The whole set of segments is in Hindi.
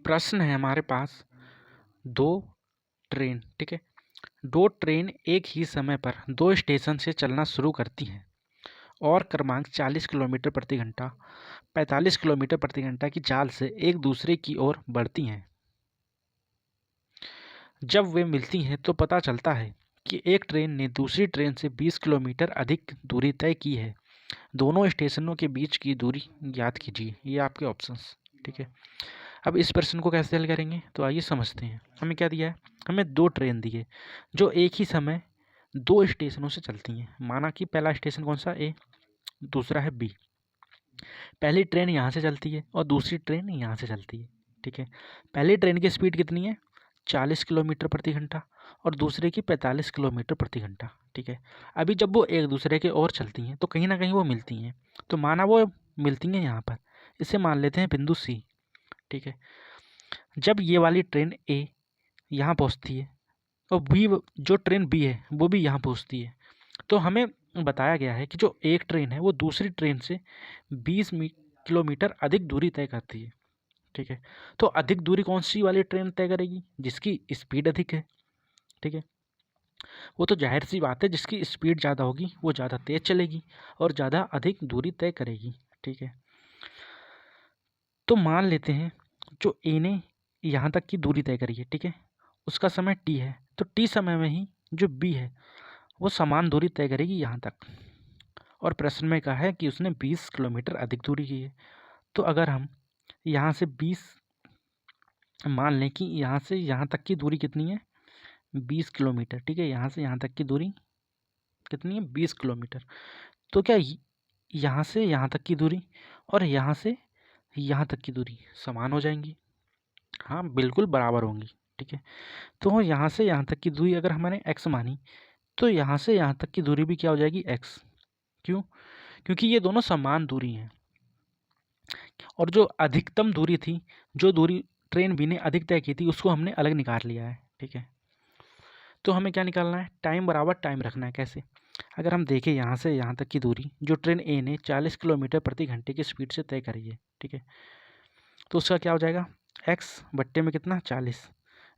प्रश्न है हमारे पास दो ट्रेन, ठीक है। दो ट्रेन एक ही समय पर दो स्टेशन से चलना शुरू करती हैं और क्रमांक 40 किलोमीटर प्रति घंटा 45 किलोमीटर प्रति घंटा की चाल से एक दूसरे की ओर बढ़ती हैं। जब वे मिलती हैं तो पता चलता है कि एक ट्रेन ने दूसरी ट्रेन से 20 किलोमीटर अधिक दूरी तय की है। दोनों स्टेशनों के बीच की दूरी ज्ञात कीजिए। ये आपके ऑप्शंस, ठीक है। अब इस प्रश्न को कैसे हल करेंगे तो आइए समझते हैं। हमें क्या दिया है, हमें दो ट्रेन दी है जो एक ही समय दो स्टेशनों से चलती हैं। माना कि पहला स्टेशन कौन सा, ए, दूसरा है बी। पहली ट्रेन यहाँ से चलती है और दूसरी ट्रेन यहाँ से चलती है, ठीक है। पहली ट्रेन की स्पीड कितनी है, 40 किलोमीटर प्रति घंटा और दूसरे की 45 किलोमीटर प्रति घंटा, ठीक है। अभी जब वो एक दूसरे के ओर चलती हैं तो कहीं ना कहीं वो मिलती हैं। तो माना वो मिलती हैं यहाँ पर, इसे मान लेते हैं बिंदु सी, ठीक है। जब ये वाली ट्रेन ए यहाँ पहुँचती है और बी, जो ट्रेन बी है वो भी यहाँ पहुँचती है, तो हमें बताया गया है कि जो एक ट्रेन है वो दूसरी ट्रेन से 20 किलोमीटर अधिक दूरी तय करती है, ठीक है। तो अधिक दूरी कौन सी वाली ट्रेन तय करेगी, जिसकी स्पीड अधिक है, ठीक है। वो तो जाहिर सी बात है, जिसकी स्पीड ज़्यादा होगी वो ज़्यादा तेज चलेगी और ज़्यादा अधिक दूरी तय करेगी, ठीक है। तो मान लेते हैं जो ए ने यहाँ तक की दूरी तय करी है, ठीक है, उसका समय टी है, तो टी समय में ही जो बी है वो समान दूरी तय करेगी यहाँ तक। और प्रश्न में कहा है कि उसने 20 किलोमीटर अधिक दूरी की है। तो अगर हम यहाँ से 20 मान लें कि यहाँ से यहाँ तक की दूरी कितनी है, 20 किलोमीटर, ठीक है। यहाँ से यहाँ तक की दूरी कितनी है, 20 किलोमीटर। तो क्या यहाँ से यहाँ तक की दूरी और यहाँ से यहाँ तक की दूरी समान हो जाएंगी? हाँ, बिल्कुल बराबर होंगी, ठीक है। तो यहाँ से यहाँ तक की दूरी अगर हमारे x मानी तो यहाँ से यहाँ तक की दूरी भी क्या हो जाएगी, x। क्यों? क्योंकि ये दोनों समान दूरी हैं। और जो अधिकतम दूरी थी, जो दूरी ट्रेन बी ने अधिक तय की थी, उसको हमने अलग निकाल लिया है, ठीक है। तो हमें क्या निकालना है, टाइम बराबर टाइम रखना है। कैसे? अगर हम देखें यहाँ से यहाँ तक की दूरी जो ट्रेन ए ने 40 किलोमीटर प्रति घंटे की स्पीड से तय करी है, ठीक है, तो उसका क्या हो जाएगा, एक्स बट्टे में कितना, 40।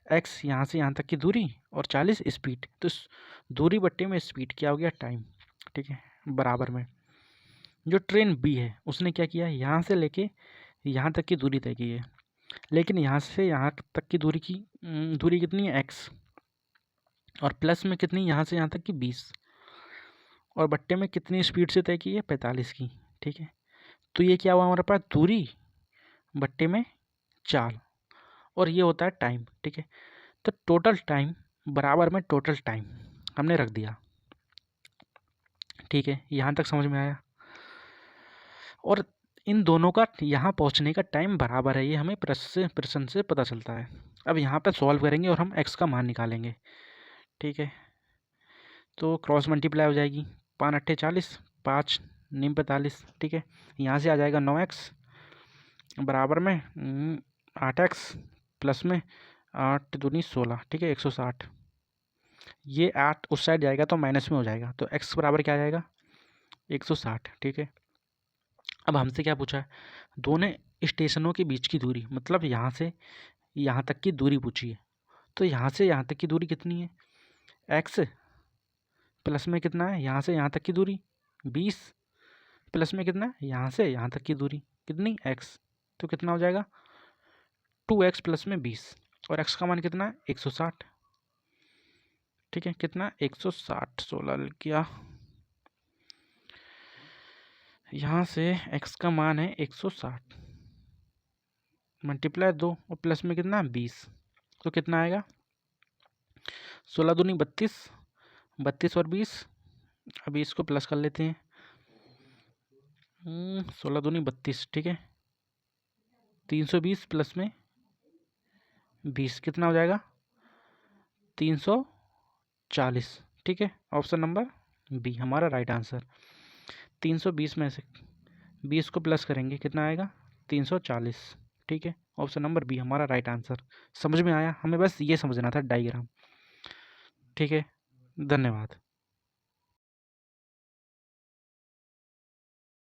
एक्स यहाँ से यहाँ तक की दूरी और 40 स्पीड, तो दूरी बट्टे में स्पीड क्या हो गया, टाइम, ठीक है। बराबर में जो ट्रेन बी है उसने क्या किया, यहाँ से लेके यहाँ तक की दूरी तय की है, लेकिन यहाँ से यहाँ तक की दूरी कितनी है, एक्स, और प्लस में कितनी, यहाँ से यहाँ तक की 20, और बट्टे में कितनी स्पीड से तय की है, 45 की, ठीक है। तो ये क्या हुआ हमारे पास, दूरी बट्टे में चाल, और ये होता है टाइम, ठीक है। तो टोटल टाइम बराबर में टोटल टाइम हमने रख दिया, ठीक है। यहाँ तक समझ में आया? और इन दोनों का यहाँ पहुँचने का टाइम बराबर है, ये हमें प्रश्न से पता चलता है। अब यहाँ पर सॉल्व करेंगे और हम x का मान निकालेंगे, ठीक है। तो क्रॉस मल्टीप्लाई हो जाएगी, 5 अट्ठे 40, 5 निम 45, ठीक है। यहाँ से आ जाएगा 9x बराबर में 8x प्लस में 8 दूनी 16, ठीक है, 160। ये 8 उस साइड जाएगा तो माइनस में हो जाएगा, तो x बराबर क्या आ जाएगा, 160, ठीक है। अब हमसे क्या पूछा है, दोनों स्टेशनों के बीच की दूरी, मतलब यहाँ से यहाँ तक की दूरी पूछी है। तो यहाँ से यहाँ तक की दूरी कितनी है, x प्लस में कितना है, यहाँ से यहाँ तक की दूरी 20, प्लस में कितना है, यहाँ से यहाँ तक की दूरी कितनी, x, तो कितना हो जाएगा 2x प्लस में 20, और x का मान कितना है, 160, ठीक है। कितना, 160, 16 लिख किया। यहाँ से x का मान है 160, मल्टीप्लाई 2 और प्लस में कितना, 20, तो कितना आएगा, 16 दूनी 32, 32 और 20, अभी इसको प्लस कर लेते हैं, 16 दूनी 32, ठीक है। 320 प्लस में 20 कितना हो जाएगा, 340, ठीक है। ऑप्शन नंबर बी हमारा राइट आंसर। 320 में से 20 को प्लस करेंगे कितना आएगा, 340, ठीक है। ऑप्शन नंबर बी हमारा राइट आंसर। समझ में आया? हमें बस ये समझना था डायग्राम, ठीक है। धन्यवाद।